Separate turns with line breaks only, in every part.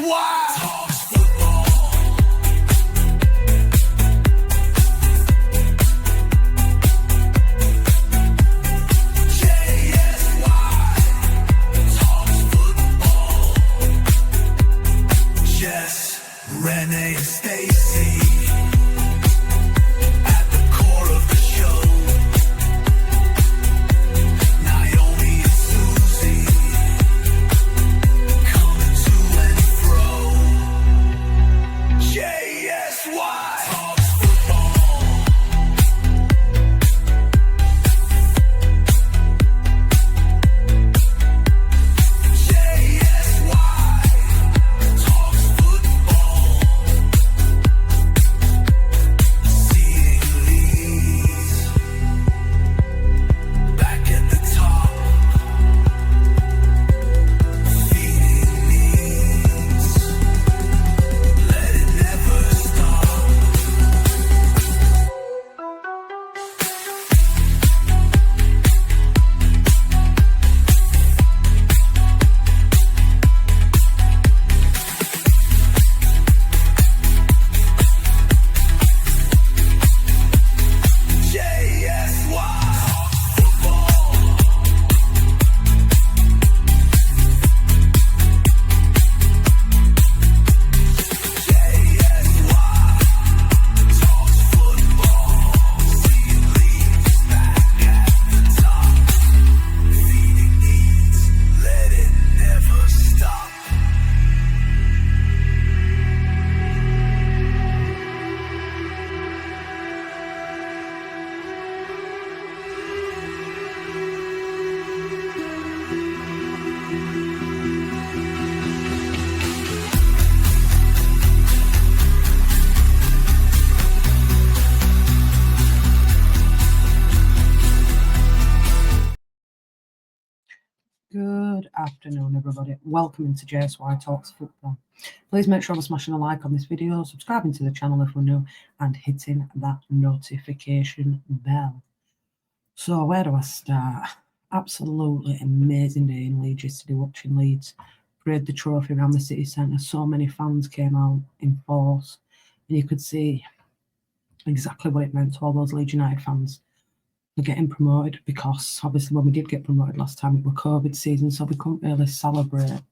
JSY talks football. JSY talks football. Jess, Renee, and Stacy.
Good afternoon, everybody. Welcome into JSY Talks Football. Please make sure you're smashing a like on this video, subscribing to the channel if you're new, and hitting that notification bell. So, where do I start? Absolutely amazing day in Leeds yesterday, watching Leeds parade the trophy around the city centre. So many fans came out in force, and you could see exactly what it meant to all those Leeds United fans. We're getting promoted, because obviously when we did get promoted last time, it was COVID season, so we couldn't really celebrate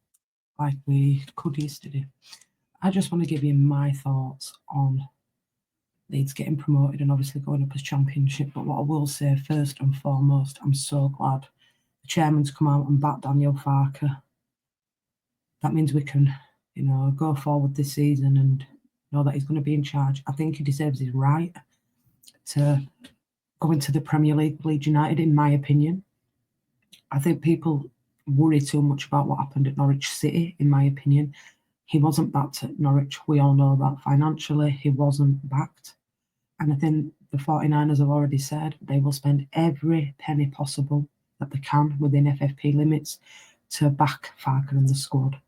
like we could yesterday. I just want to give you my thoughts on Leeds getting promoted and obviously going up as Championship. But what I will say first and foremost, I'm so glad the chairman's come out and backed Daniel Farker. That means we can, go forward this season and know that he's going to be in charge. I think he deserves his right to go into the Premier League, Leeds United, in my opinion. I think people worry too much about what happened at Norwich City, in my opinion. He wasn't backed at Norwich. We all know that. Financially, he wasn't backed. And I think the 49ers have already said they will spend every penny possible that they can within FFP limits to back Farker and the squad.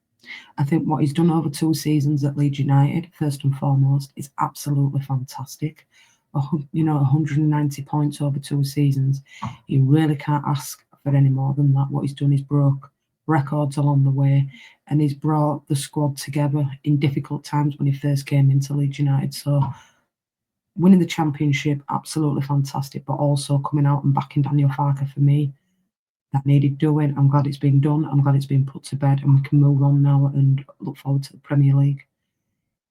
I think what he's done over 2 seasons at Leeds United, first and foremost, is absolutely fantastic. 190 points over 2 seasons. You really can't ask for any more than that. What he's done is broke records along the way, and he's brought the squad together in difficult times when he first came into Leeds United. So winning the Championship, absolutely fantastic, but also coming out and backing Daniel Farker, for me, that needed doing. I'm glad it's been done. I'm glad it's been put to bed, and we can move on now and look forward to the Premier League.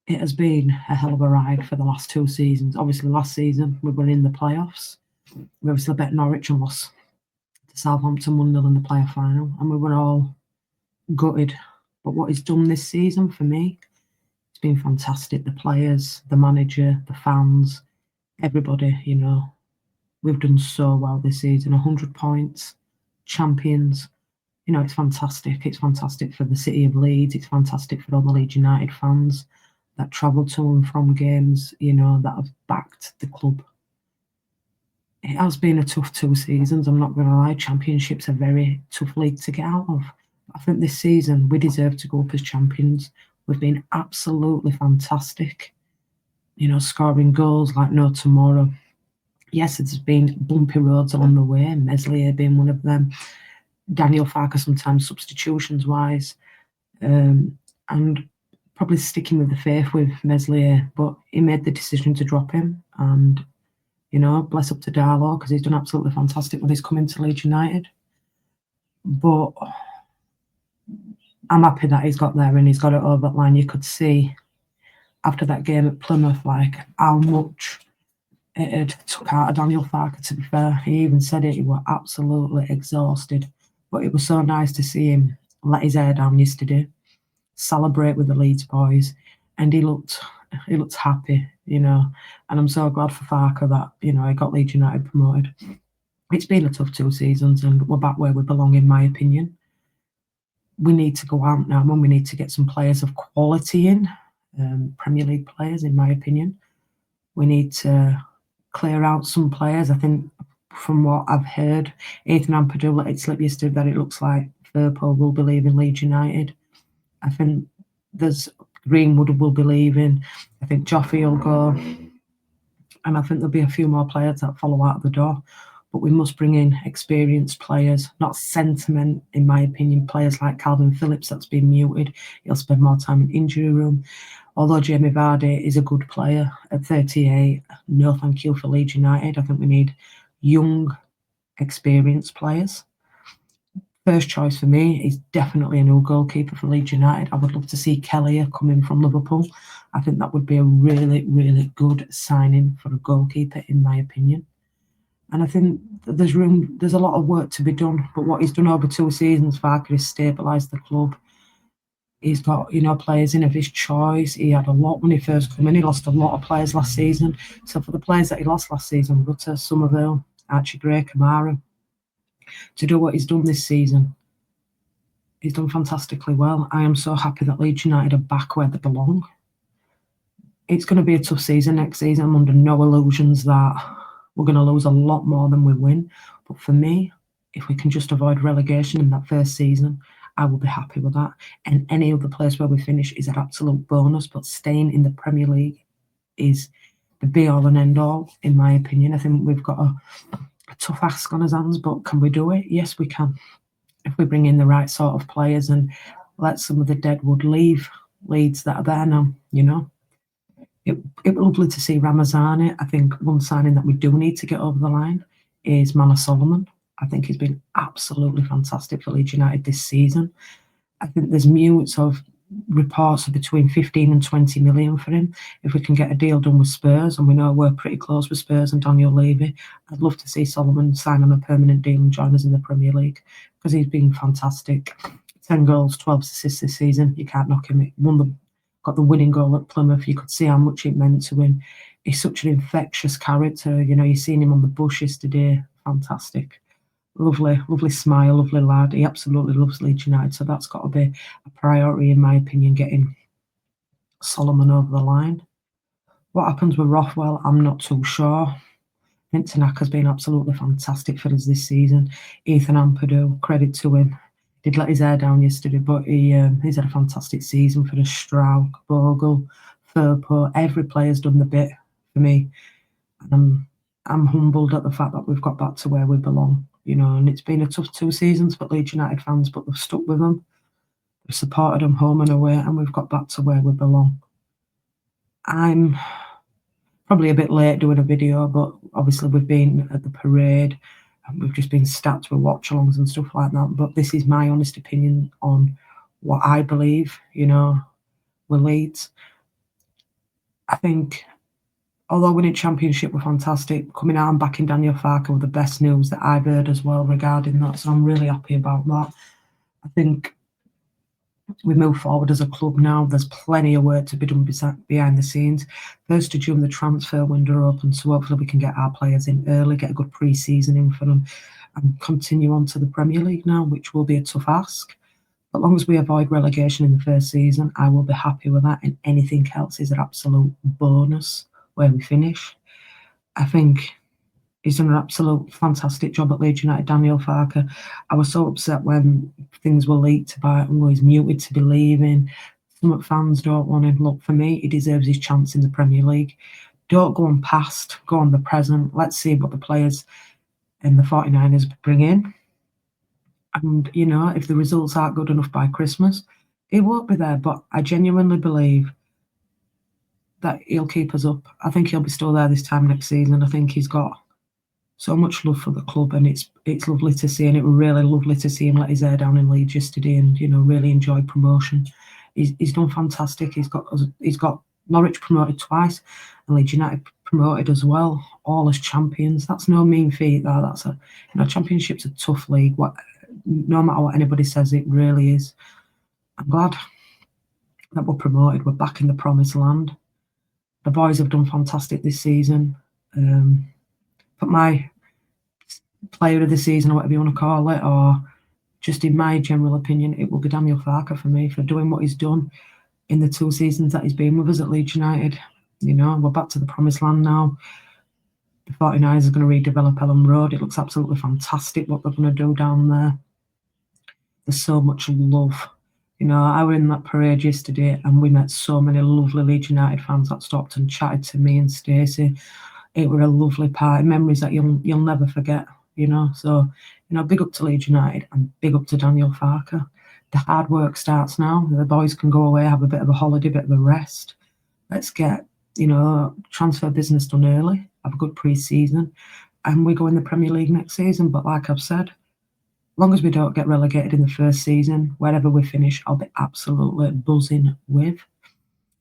It has been a hell of a ride for the last 2 seasons. Obviously, last season, we were in the playoffs. We obviously bet Norwich and lost to Southampton 1-0 in the playoff final, and we were all gutted. But what he's done this season, for me, it's been fantastic. The players, the manager, the fans, everybody, we've done so well this season. 100 points, champions. It's fantastic. It's fantastic for the city of Leeds. It's fantastic for all the Leeds United fans that travel to and from games, that have backed the club. It has been a tough 2 seasons, I'm not going to lie. Championship's a very tough league to get out of. I think this season we deserve to go up as champions. We've been absolutely fantastic, scoring goals like no tomorrow. Yes, there's been bumpy roads along the way, Meslier being one of them, Daniel Farker sometimes substitutions-wise, and probably sticking with the faith with Meslier, but he made the decision to drop him. And, bless up to Darlow, because he's done absolutely fantastic when he's come into Leeds United. But I'm happy that he's got there and he's got it over that line. You could see after that game at Plymouth, like, how much it had took out of Daniel Farke, to be fair. He even said it, he was absolutely exhausted. But it was so nice to see him let his hair down yesterday, celebrate with the Leeds boys, and he looked happy, and I'm so glad for Farke that, he got Leeds United promoted. It's been a tough 2 seasons and we're back where we belong, in my opinion. We need to go out now and we need to get some players of quality in, Premier League players, in my opinion. We need to clear out some players. I think from what I've heard, Ethan Ampadu let it slip yesterday that it looks like Firpo will be leaving Leeds United. I think there's Greenwood will be leaving. I think Joffrey will go. And I think there'll be a few more players that follow out of the door. But we must bring in experienced players, not sentiment, in my opinion. Players like Calvin Phillips, that's been muted. He'll spend more time in injury room. Although Jamie Vardy is a good player at 38, no thank you for Leeds United. I think we need young, experienced players. First choice for me is definitely a new goalkeeper for Leeds United. I would love to see Kelly come in from Liverpool. I think that would be a really, really good signing for a goalkeeper, in my opinion. And I think there's a lot of work to be done. But what he's done over 2 seasons, Farke, has stabilised the club. He's got, players in of his choice. He had a lot when he first came in. He lost a lot of players last season. So for the players that he lost last season, Rutter, Somerville, Archie Gray, Kamara, to do what he's done this season, he's done fantastically well. I am so happy that Leeds United are back where they belong. It's going to be a tough season next season. I'm under no illusions that we're going to lose a lot more than we win. But for me, if we can just avoid relegation in that first season, I will be happy with that. And any other place where we finish is an absolute bonus. But staying in the Premier League is the be-all and end-all, in my opinion. I think we've got a tough ask on his hands, but can we do it? Yes, we can. If we bring in the right sort of players and let some of the deadwood leave Leeds that are there now, It was lovely to see Ramazani. I think one signing that we do need to get over the line is Manor Solomon. I think he's been absolutely fantastic for Leeds United this season. I think there's mutes of reports of between 15 and 20 million for him. If we can get a deal done with Spurs, and we know we're pretty close with Spurs and Daniel Levy, I'd love to see Solomon sign on a permanent deal and join us in the Premier League, because he's been fantastic. 10 goals, 12 assists this season. You can't knock him. He got the winning goal at Plymouth. You could see how much it meant to him. He's such an infectious character. You've seen him on the bush yesterday. Fantastic. Lovely smile, lovely lad. He absolutely loves Leeds United, so that's got to be a priority, in my opinion, getting Solomon over the line. What happens with Rothwell, I'm not too sure. I think Tanaka's been absolutely fantastic for us this season. Ethan Ampadu, credit to him. Did let his hair down yesterday, but he's had a fantastic season for us. Stroud, Bogle, Firpo, every player's done the bit for me. And I'm humbled at the fact that we've got back to where we belong. And it's been a tough 2 seasons for Leeds United fans, but they've stuck with them. They've supported them home and away, and we've got back to where we belong. I'm probably a bit late doing a video, but obviously we've been at the parade and we've just been stacked with watch-alongs and stuff like that. But this is my honest opinion on what I believe, with Leeds. I think, although winning Championship were fantastic, coming out and backing Daniel Farke were the best news that I've heard as well regarding that. So I'm really happy about that. I think we move forward as a club now. There's plenty of work to be done behind the scenes. 1st of June, the transfer window opens, so hopefully we can get our players in early, get a good pre-season in for them, and continue on to the Premier League now, which will be a tough ask. But as long as we avoid relegation in the first season, I will be happy with that, and anything else is an absolute bonus where we finish. I think he's done an absolute fantastic job at Leeds United, Daniel Farke. I was so upset when things were leaked about him, he's muted to be leaving. Some fans don't want him. Look, for me, he deserves his chance in the Premier League. Don't go on past, go on the present. Let's see what the players and the 49ers bring in. And, if the results aren't good enough by Christmas, He won't be there, but I genuinely believe that he'll keep us up. I think he'll be still there this time next season. I think he's got so much love for the club, and it's lovely to see, and it was really lovely to see him let his hair down in Leeds yesterday, and really enjoy promotion. He's done fantastic. He's got Norwich promoted twice, and Leeds United promoted as well, all as champions. That's no mean feat. That's a Championship's a tough league. No matter what anybody says, it really is. I'm glad that we're promoted. We're back in the promised land. The boys have done fantastic this season. But my player of the season, or whatever you want to call it, or just in my general opinion, it will be Daniel Farke for me, for doing what he's done in the 2 seasons that he's been with us at Leeds United. We're back to the promised land now. The 49ers are going to redevelop Ellen Road. It looks absolutely fantastic what they're going to do down there. There's so much love. I were in that parade yesterday, and we met so many lovely Leeds United fans that stopped and chatted to me and Stacey. It were a lovely party, memories that you'll never forget. So big up to Leeds United and big up to Daniel Farke. The hard work starts now. The boys can go away, have a bit of a holiday, a bit of a rest. Let's get transfer business done early, have a good pre-season, and we go in the Premier League next season. But like I've said, as long as we don't get relegated in the first season, wherever we finish, I'll be absolutely buzzing with.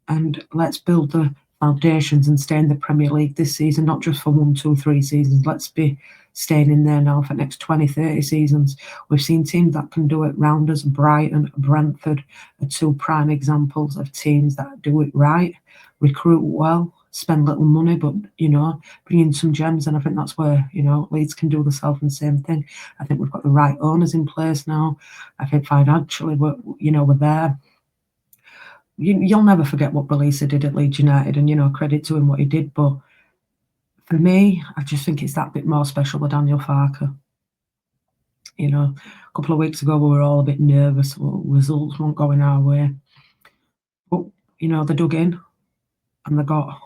And let's build the foundations and stay in the Premier League this season, not just for 1, 2, 3 seasons. Let's be staying in there now for the next 20, 30 seasons. We've seen teams that can do it round us. Brighton, Brentford are 2 prime examples of teams that do it right, recruit well, spend little money, but bring in some gems. And I think that's where Leeds can do the same thing. I think we've got the right owners in place now. I think financially we're there. You'll never forget what Belisa did at Leeds United, and credit to him what he did. But for me, I just think it's that bit more special with Daniel Farke. A couple of weeks ago we were all a bit nervous. Results weren't going our way, but they dug in and they got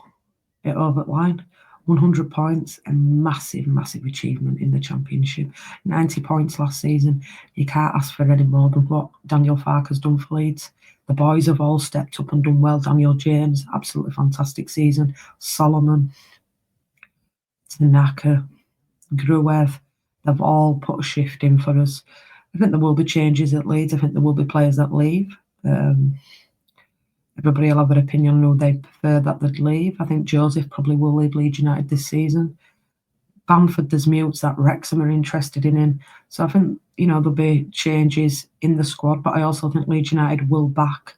it over the line. 100 points, a massive, massive achievement in the Championship. 90 points last season. You can't ask for any more than what Daniel Farke has done for Leeds. The boys have all stepped up and done well. Daniel James, absolutely fantastic season. Solomon, Tanaka, Gruev, they've all put a shift in for us. I think there will be changes at Leeds. I think there will be players that leave. Everybody will have their opinion on who they prefer that they'd leave. I think Joseph probably will leave Leeds United this season. Bamford, there's mutes that Wrexham are interested in him. So I think, there'll be changes in the squad, but I also think Leeds United will back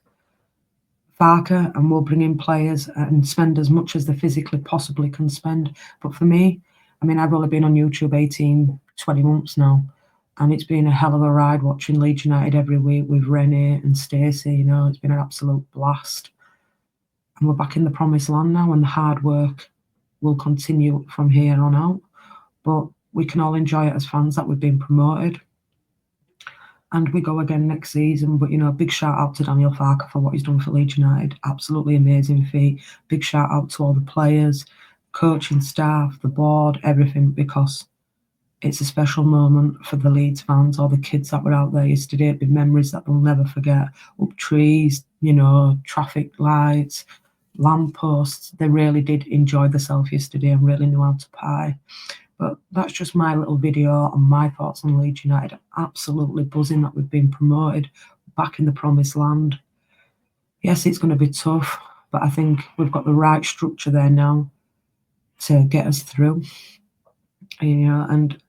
Farke and will bring in players and spend as much as they physically possibly can spend. But for me, I've only been on YouTube 18, 20 months now, and it's been a hell of a ride watching Leeds United every week with Rennie and Stacey. It's been an absolute blast. And we're back in the promised land now, and the hard work will continue from here on out. But we can all enjoy it as fans that we've been promoted. And we go again next season. But, big shout out to Daniel Farke for what he's done for Leeds United. Absolutely amazing feat. Big shout out to all the players, coaching staff, the board, everything, because it's a special moment for the Leeds fans, all the kids that were out there yesterday. It'll be memories that they'll never forget. Up trees, traffic lights, lampposts. They really did enjoy themselves yesterday and really knew how to pie. But that's just my little video on my thoughts on Leeds United. Absolutely buzzing that we've been promoted, back in the promised land. Yes, it's going to be tough, but I think we've got the right structure there now to get us through. And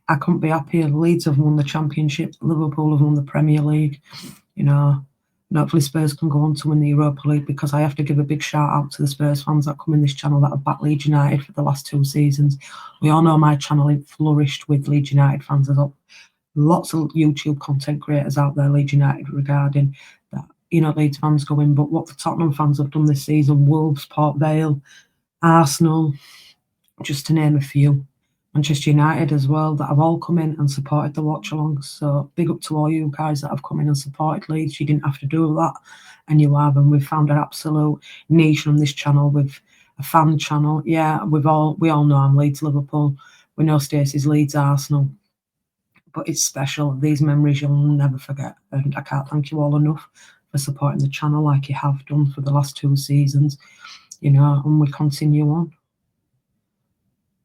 I couldn't be happier. Leeds have won the Championship. Liverpool have won the Premier League. Hopefully Spurs can go on to win the Europa League, because I have to give a big shout out to the Spurs fans that come in this channel that have backed Leeds United for the last 2 seasons. We all know my channel flourished with Leeds United fans. There's lots of YouTube content creators out there, Leeds United, regarding that. Leeds fans go in, but what the Tottenham fans have done this season, Wolves, Port Vale, Arsenal, just to name a few. Manchester United as well, that have all come in and supported the watch along. So big up to all you guys that have come in and supported Leeds. You didn't have to do that, and you have. And we've found an absolute niche on this channel with a fan channel. Yeah, we all know I'm Leeds Liverpool. We know Stacey's Leeds Arsenal. But it's special. These memories you'll never forget. And I can't thank you all enough for supporting the channel like you have done for the last 2 seasons, you know, and we continue on.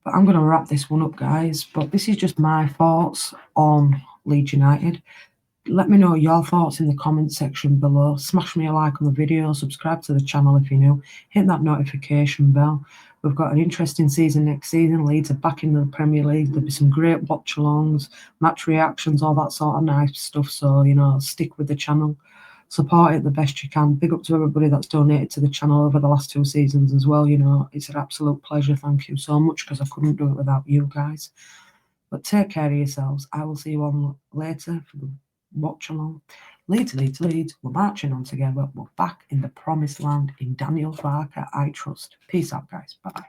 But I'm going to wrap this one up, guys. But this is just my thoughts on Leeds United. Let me know your thoughts in the comment section below. Smash me a like on the video, subscribe to the channel if you're new, hit that notification bell. We've got an interesting season next season. Leeds are back in the Premier League. There'll be some great watch-alongs, match reactions, all that sort of nice stuff. So, you know, stick with the channel. Support it the best you can. Big up to everybody that's donated to the channel over the last 2 seasons as well. You know, it's an absolute pleasure. Thank you so much, because I couldn't do it without you guys. But take care of yourselves. I will see you on later for the watch along. Leeds, Leeds, Leeds. We're marching on together. We're back in the promised land. In Daniel Farker, I trust. Peace out, guys. Bye-bye.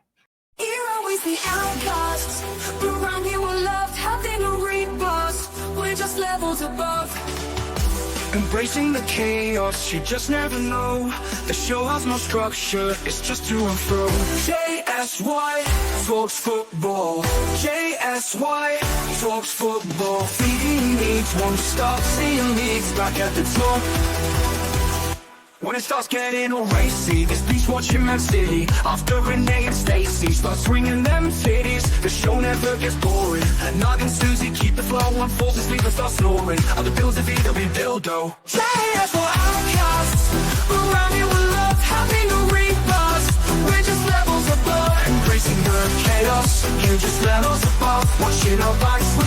You're always the outcast, but around here we're loved, having a rebirth. We're just levels above. Embracing the chaos, you just never know. The show has no structure, it's just to and fro. JSY talks football. JSY talks football. Feeding needs, won't stop seeing Leeds back at the top. When it starts getting all racy, this beach watching Man City. After Renee and Stacey start swinging them titties, the show never gets boring. Nog and Susie keep the flow on, falls asleep and start snoring. Other bills of either be dildo. JS for outcasts, around here we're loved, having a rebirth. We're just levels above, embracing the chaos. You just levels above, watching our backs.